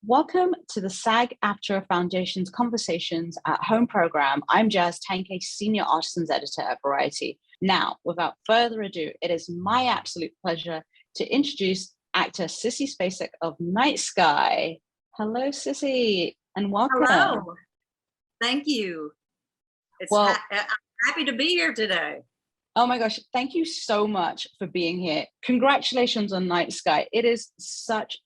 Welcome to the SAG-AFTRA Foundation's Conversations at Home program. I'm Tangcay, Senior Artisans Editor at Variety. Now, without further ado, it is my absolute pleasure to introduce actor Sissy Spacek of Night Sky. Hello, Sissy, and welcome. Hello. Thank you. I'm happy to be here today. Oh my gosh, thank you so much for being here. Congratulations on Night Sky. It's such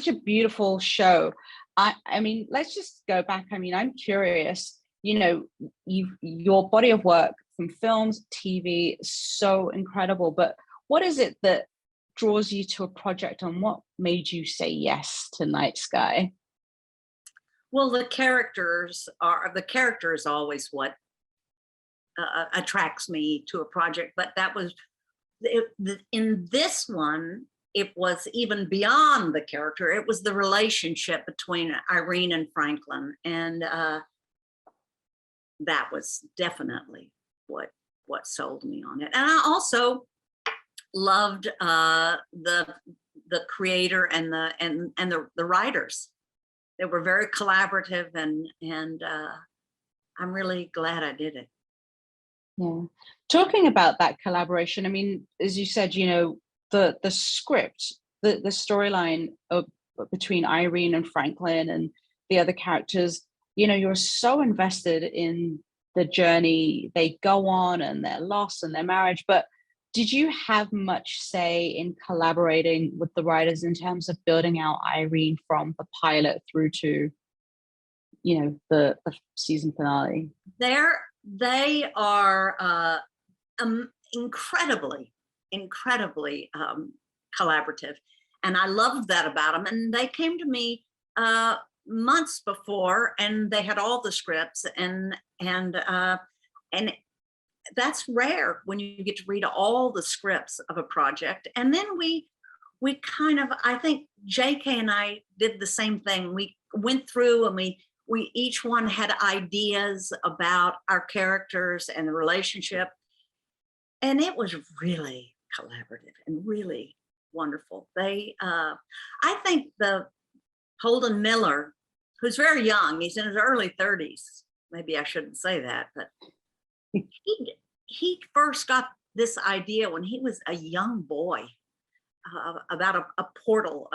a beautiful show. I mean, let's just go back. I mean, I'm curious, your body of work from films, TV, is so incredible, but what is it that draws you to a project, and what made you say yes to Night Sky? Well, the character is always what attracts me to a project, but that was in this one. It was even beyond the character. It was the relationship between Irene and Franklin, and that was definitely what sold me on it. And I also loved the creator and the writers. They were very collaborative, and I'm really glad I did it. Yeah, talking about that collaboration, I mean, as you said, the script, the storyline between Irene and Franklin and the other characters, you're so invested in the journey they go on and their loss and their marriage. But did you have much say in collaborating with the writers in terms of building out Irene from the pilot through to, the season finale? They are incredibly collaborative, and I loved that about them. And they came to me months before, and they had all the scripts, and that's rare when you get to read all the scripts of a project. And then we kind of, I think JK and I did the same thing. We went through and we each one had ideas about our characters and the relationship, and it was really collaborative and really wonderful. I think the Holden Miller, who's very young, he's in his early 30s. Maybe I shouldn't say that, but he first got this idea when he was a young boy about a portal,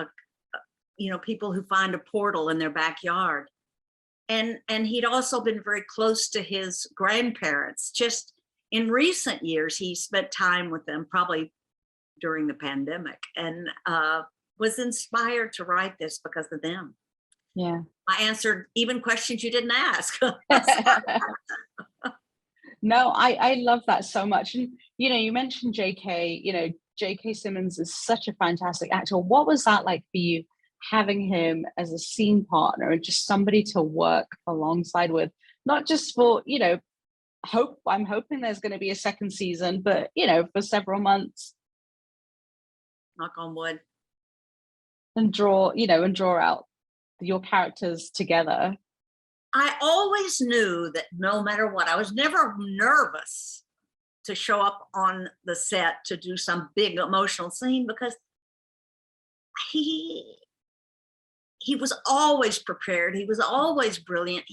people who find a portal in their backyard. And he'd also been very close to his grandparents. Just in recent years, he spent time with them, probably during the pandemic, and was inspired to write this because of them. Yeah. I answered even questions you didn't ask. No, I love that so much. And, you mentioned JK, JK Simmons is such a fantastic actor. What was that like for you, having him as a scene partner and just somebody to work alongside with, not just for, I'm hoping there's going to be a second season, but, for several months. Knock on wood. And draw out your characters together. I always knew that no matter what, I was never nervous to show up on the set to do some big emotional scene, because he was always prepared. He was always brilliant.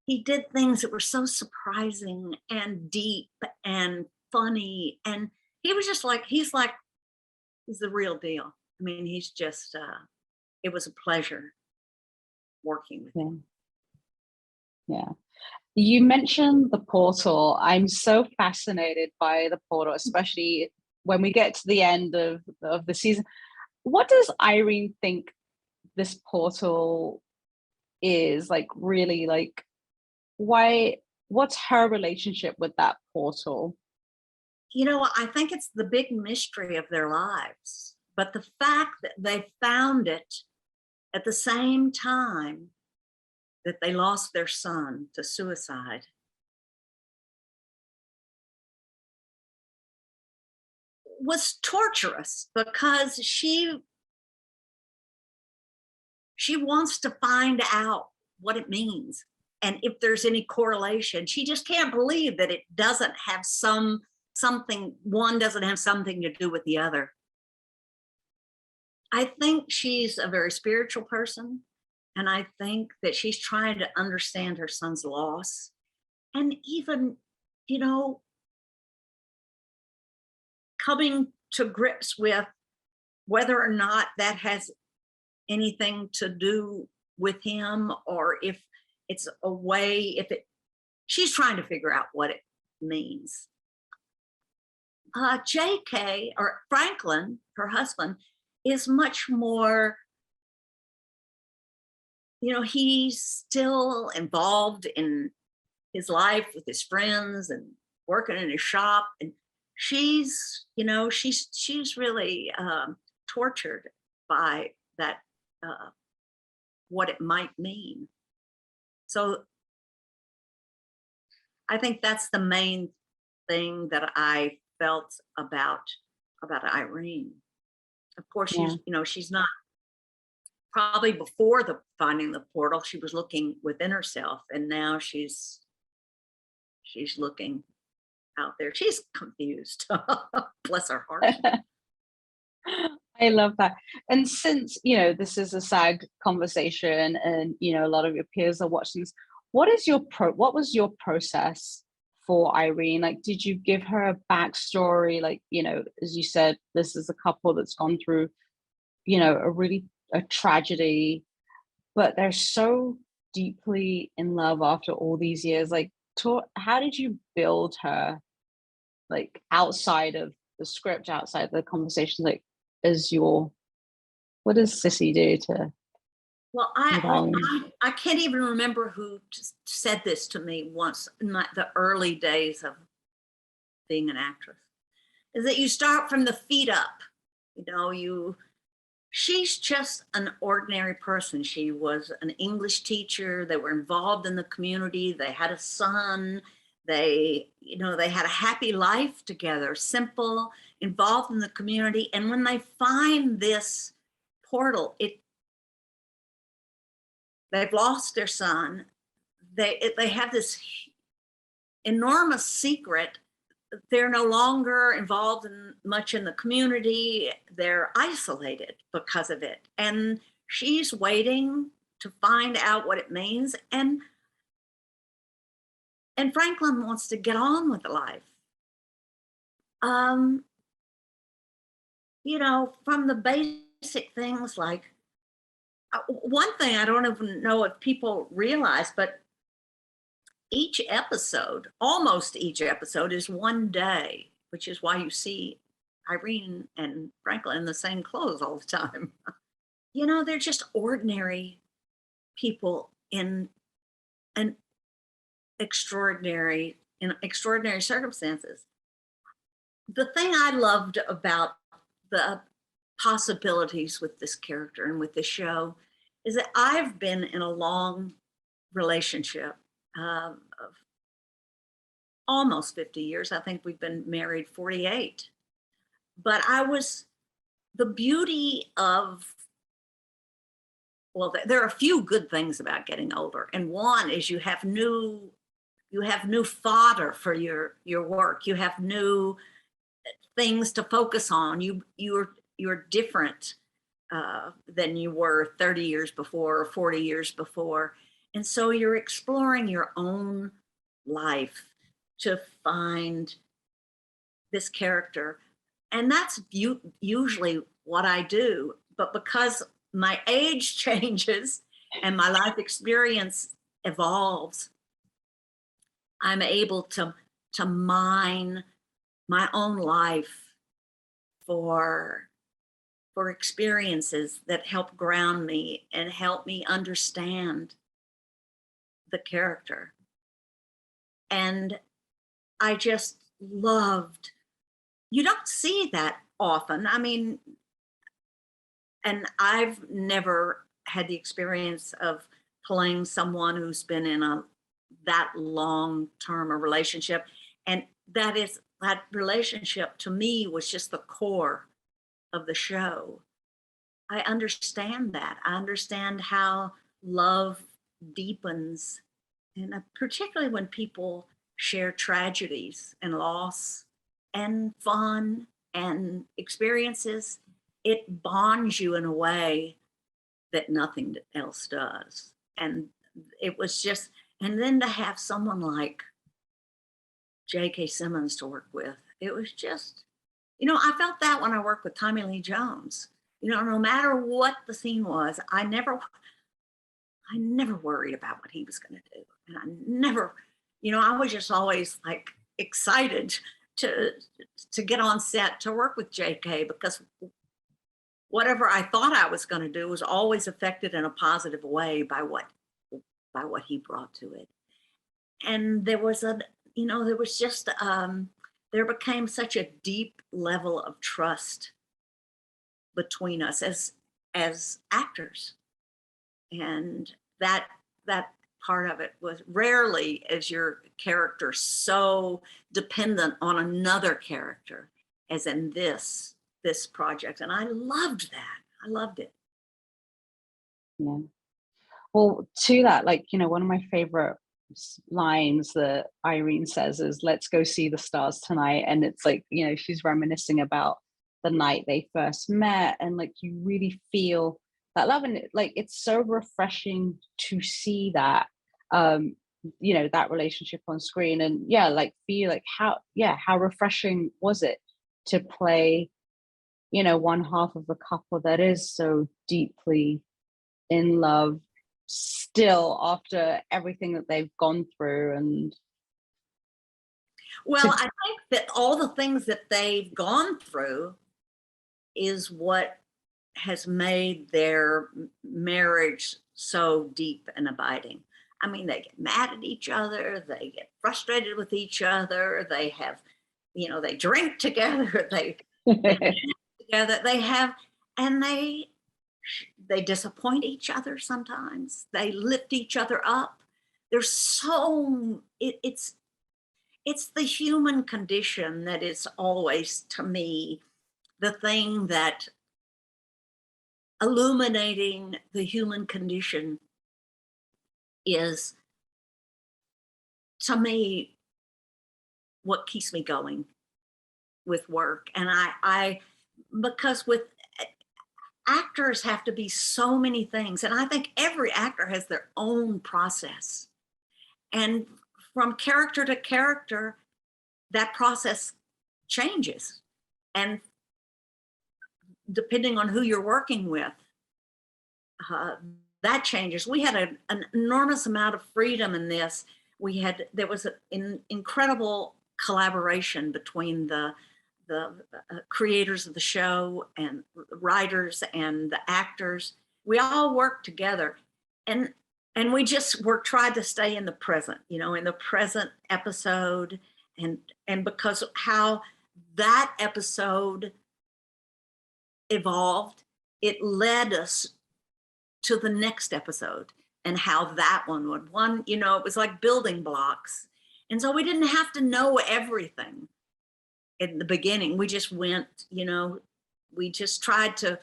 He did things that were so surprising and deep and funny. And he was just he's the real deal. I mean, he's just, it was a pleasure working with him. Yeah. You mentioned the portal. I'm so fascinated by the portal, especially when we get to the end of the season. What does Irene think this portal is really what's her relationship with that portal? I think it's the big mystery of their lives, but the fact that they found it at the same time that they lost their son to suicide was torturous, because she wants to find out what it means and if there's any correlation. She just can't believe that it doesn't have something, one doesn't have something to do with the other. I think she's a very spiritual person. And I think that she's trying to understand her son's loss. And even, you know, coming to grips with whether or not that has anything to do with him, or if it's a way, if it, she's trying to figure out what it means. JK, or Franklin, her husband, is much more, you know, he's still involved in his life with his friends and working in his shop. And she's, you know, she's really tortured by that, what it might mean. So I think that's the main thing that I felt about Irene. Of course, Yeah. she's, you know, she's not, probably before the finding the portal, she was looking within herself, and now she's looking out there. She's confused. Bless her heart. I love that. And since, you know, this is a SAG conversation and, you know, a lot of your peers are watching this, what was your process for Irene? Like, did you give her a backstory? Like, you know, as you said, this is a couple that's gone through, you know, a tragedy, but they're so deeply in love after all these years. Like, how did you build her, like, outside of the script, outside of the conversation, like, as your, what does Sissy do to Well, with Irene? I can't even remember who said this to me once in the early days of being an actress, is that you start from the feet up. You know, she's just an ordinary person. She was an English teacher. They were involved in the community. They had a son. They, you know, they had a happy life together, simple, involved in the community. And when they find this portal, they've lost their son. They have this enormous secret. They're no longer involved in much in the community. They're isolated because of it. And she's waiting to find out what it means. And Franklin wants to get on with life. You know, from the basic things like, one thing I don't even know if people realize, but each episode, almost each episode, is one day, which is why you see Irene and Franklin in the same clothes all the time. You know, they're just ordinary people in extraordinary circumstances. The thing I loved about the possibilities with this character and with this show is that I've been in a long relationship of almost 50 years. I think we've been married 48. But the beauty of, well, there are a few good things about getting older. And one is you have new fodder for your work. You have new things to focus on. You're different than you were 30 years before or 40 years before. And so you're exploring your own life to find this character. And that's usually what I do. But because my age changes and my life experience evolves, I'm able to mine my own life for experiences that help ground me and help me understand the character. And I just loved, you don't see that often. I mean, and I've never had the experience of playing someone who's been in that long term a relationship. And that relationship to me was just the core of the show. I understand that. I understand how love deepens, and particularly when people share tragedies and loss and fun and experiences, it bonds you in a way that nothing else does. And it was just, and then to have someone like J.K. Simmons to work with, it was just, I felt that when I worked with Tommy Lee Jones. No matter what the scene was, I never worried about what he was going to do. And I never, I was just always like excited to get on set to work with JK, because whatever I thought I was going to do was always affected in a positive way by what he brought to it. And there was there became such a deep level of trust between us as actors. And that part of it was, rarely is your character so dependent on another character as in this project. And I loved that. I loved it. Yeah. Well, to that, like, one of my favorite lines that Irene says is, "Let's go see the stars tonight." And it's like, she's reminiscing about the night they first met, and like you really feel that love, and it's so refreshing to see that that relationship on screen. And feel like how refreshing was it to play one half of a couple that is so deeply in love still after everything that they've gone through. And well, I think that all the things that they've gone through is what has made their marriage so deep and abiding. I mean, they get mad at each other, they get frustrated with each other, they have, they drink together, they together, they have, and they disappoint each other sometimes. They lift each other up. There's it's the human condition that is always, to me, the thing that illuminating the human condition is, to me, what keeps me going with work. And I because with actors have to be so many things. And I think every actor has their own process. And from character to character, that process changes. And depending on who you're working with, that changes. We had an enormous amount of freedom in this. There was an incredible collaboration between the creators of the show and writers and the actors. We all worked together, and we just tried to stay in the present, in the present episode, and because how that episode evolved, it led us to the next episode, and how that one would it was like building blocks. And so we didn't have to know everything in the beginning. We just went, we just tried to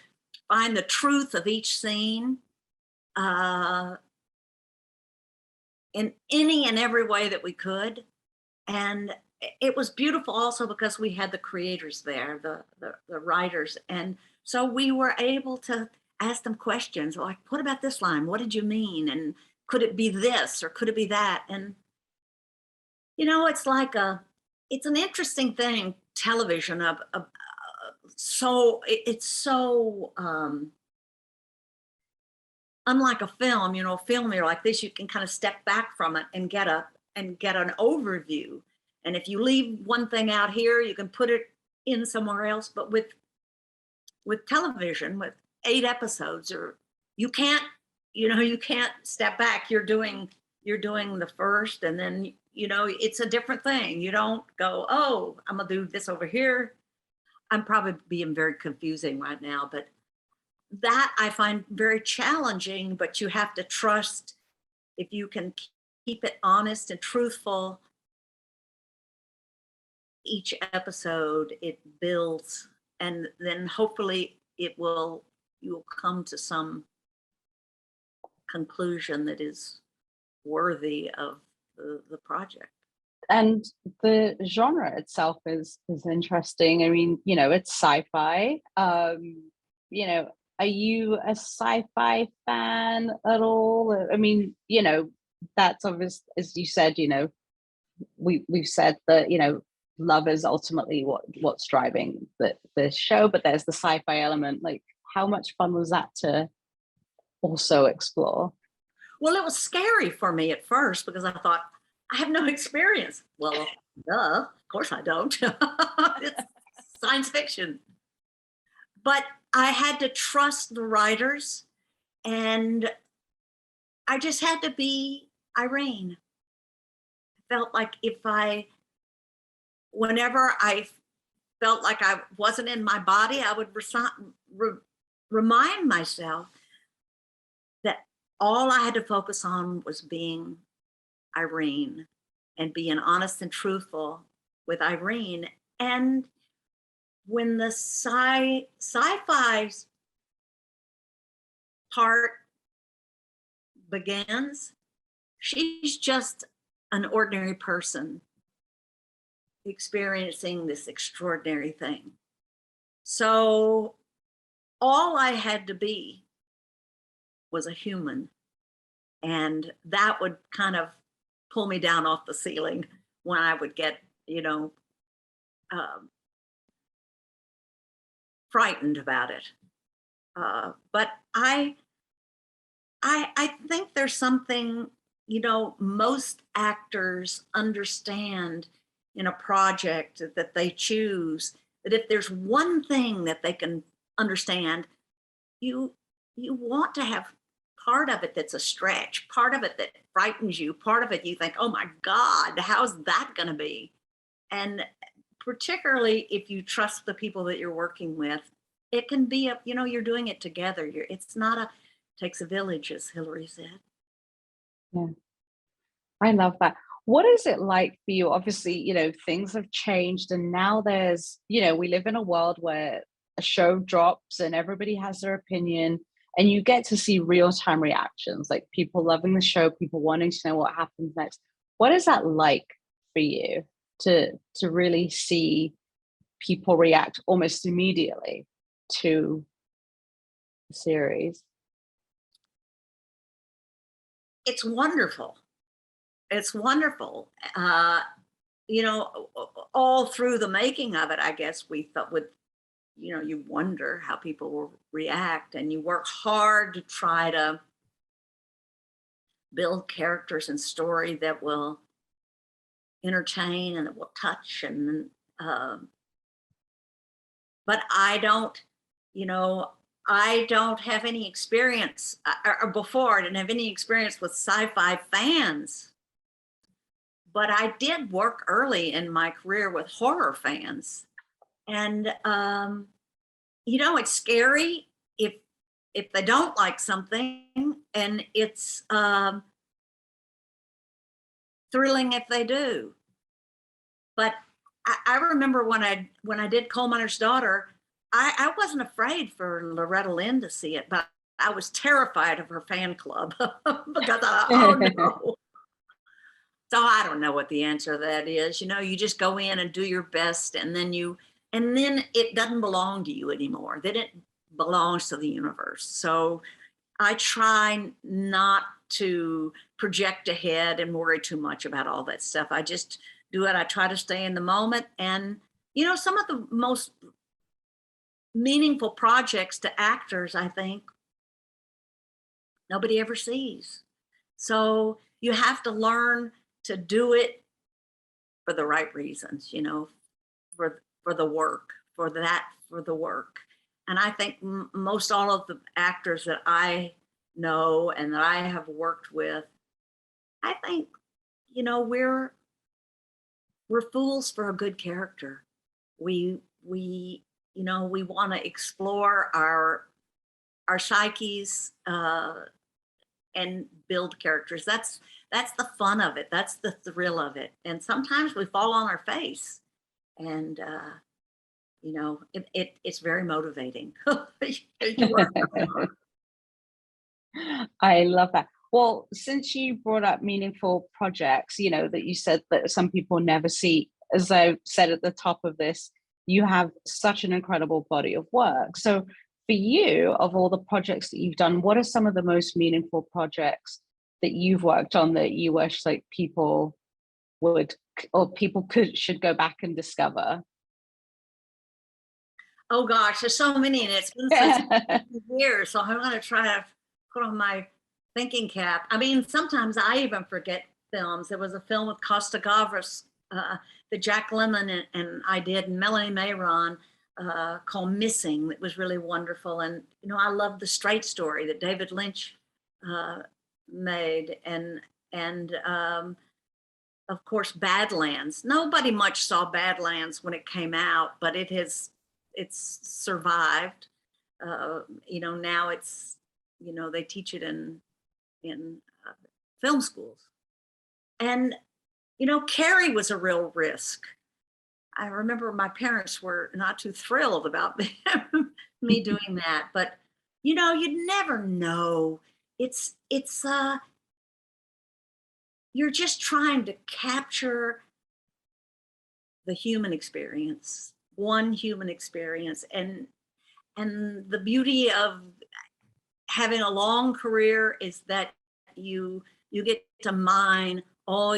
find the truth of each scene in any and every way that we could. And it was beautiful also because we had the creators there, the writers. And so we were able to ask them questions like, what about this line? What did you mean? And could it be this or could it be that? And, it's an interesting thing, television, it's so unlike a film. A film, you're like this, you can kind of step back from it and get an overview. And if you leave one thing out here, you can put it in somewhere else. But with television, with 8 episodes, or you can't step back. You're doing the first, and then it's a different thing. You don't go, oh, I'm gonna do this over here. I'm probably being very confusing right now, but that I find very challenging. But you have to trust, if you can keep it honest and truthful, each episode it builds, and then hopefully you will come to some conclusion that is worthy of the project. And the genre itself is interesting. I mean, it's sci-fi. you know, are you a sci-fi fan at all? I mean, you know, that's obvious, as you said, you know, we've said that, you know, love is ultimately what's driving the show, but there's the sci-fi element. Like, how much fun was that to also explore? Well, it was scary for me at first because I thought, I have no experience. Well, duh, of course I don't. It's science fiction. But I had to trust the writers, and I just had to be Irene. Felt like whenever I felt like I wasn't in my body, I would remind myself that all I had to focus on was being Irene and being honest and truthful with Irene. And when the sci-fi part begins, she's just an ordinary person experiencing this extraordinary thing. So all I had to be was a human. And that would kind of pull me down off the ceiling when I would get, you know, um, frightened about it. But I think there's something, you know, most actors understand in a project that they choose, that if there's one thing that they can understand, you want to have part of it that's a stretch, part of it that frightens you, part of it you think, oh my God, how's that going to be? And particularly if you trust the people that you're working with, it can be a, you know, you're doing it together. It's not a, takes a village, as Hillary said. Yeah, I love that. What is it like for you? Obviously, you know, things have changed, and now there's, you know, we live in a world where a show drops and everybody has their opinion, and you get to see real-time reactions, like people loving the show, people wanting to know what happens next. What is that like for you to really see people react almost immediately to the series? It's wonderful. It's wonderful. You know, all through the making of it, I guess we thought with, you know, you wonder how people will react, and you work hard to try to build characters and story that will entertain and that will touch. And but I don't, you know, I don't have any experience, or before I didn't have any experience with sci-fi fans, but I did work early in my career with horror fans. And you know, it's scary if they don't like something, and it's thrilling if they do. But I remember when I did Coal Miner's Daughter, I wasn't afraid for Loretta Lynn to see it, but I was terrified of her fan club because I, oh no. So I don't know what the answer to that is. You know, you just go in and do your best, and then it doesn't belong to you anymore. Then it belongs to the universe. So I try not to project ahead and worry too much about all that stuff. I just do it. I try to stay in the moment. And, you know, some of the most meaningful projects to actors, I think, nobody ever sees. So you have to learn to do it for the right reasons, you know, for the work, for the work. And I think most all of the actors that I know and that I have worked with, I think, you know, we're fools for a good character. We you know, we want to explore our psyches and build characters. That's the fun of it. That's the thrill of it. And sometimes we fall on our face, and you know, it's very motivating. You work hard. I love that. Well, since you brought up meaningful projects, you know, that you said that some people never see, as I said at the top of this, you have such an incredible body of work. So for you, of all the projects that you've done, what are some of the most meaningful projects that you've worked on that you wish like people would, or people should go back and discover? Oh gosh, there's so many, and it's been such years. So I'm going to try to put on my thinking cap. I mean, sometimes I even forget films. There was a film with Costa Gavras, that Jack Lemmon and I did, and Melanie Mayron, called Missing. It was really wonderful. And, you know, I love The Straight Story that David Lynch made. And of course, Badlands. Nobody much saw Badlands when it came out, but it's survived. You know, now it's, you know, they teach it in film schools. And, you know, Carrie was a real risk. I remember my parents were not too thrilled about me doing that, but, you know, you'd never know. It's you're just trying to capture the human experience, one human experience. And the beauty of having a long career is that you get to mine all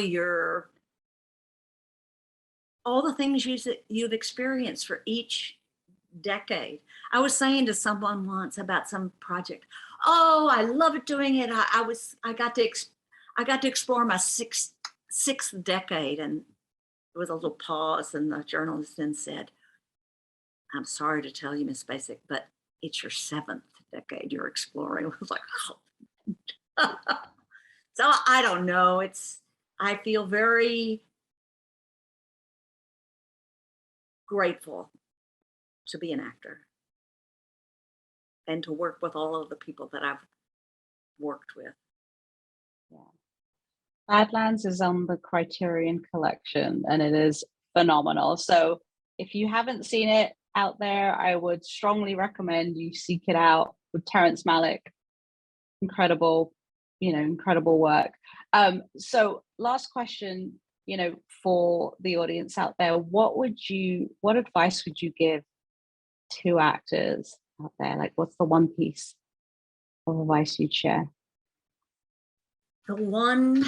the things you've experienced for each decade. I was saying to someone once about some project, oh, I loved doing it. I got to explore my sixth decade. And there was a little pause, and the journalist then said, I'm sorry to tell you, Miss Spacek, but it's your seventh decade you're exploring. I was like, oh. So I don't know. I feel very grateful to be an actor and to work with all of the people that I've worked with. Yeah. Badlands is on the Criterion Collection, and it is phenomenal. So if you haven't seen it out there, I would strongly recommend you seek it out, with Terrence Malick. Incredible, you know, incredible work. So last question, you know, for the audience out there, what advice would you give to actors out there? Like, what's the one piece of advice you'd share? The one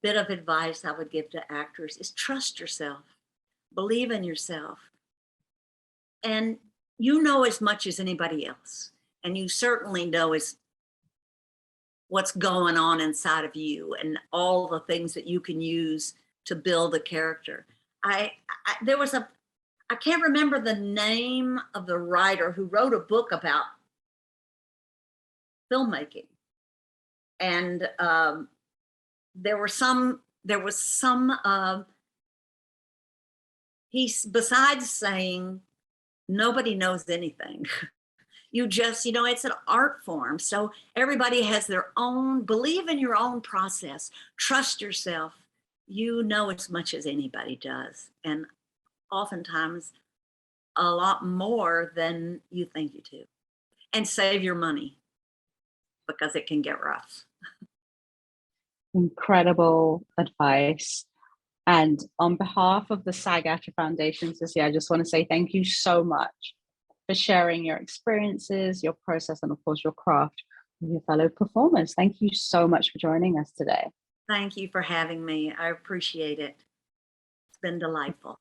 bit of advice I would give to actors is trust yourself, believe in yourself. And you know as much as anybody else. And you certainly know what's going on inside of you and all the things that you can use to build a character. There was I can't remember the name of the writer who wrote a book about filmmaking. And there was some, besides saying nobody knows anything, you just, you know, it's an art form. So everybody has their own, believe in your own process, trust yourself. You know as much as anybody does. And oftentimes a lot more than you think you do. And save your money, because it can get rough. Incredible advice. And on behalf of the SAG-AFTRA Foundation, Sissy, I just want to say thank you so much for sharing your experiences, your process, and of course your craft with your fellow performers. Thank you so much for joining us today. Thank you for having me. I appreciate it. It's been delightful.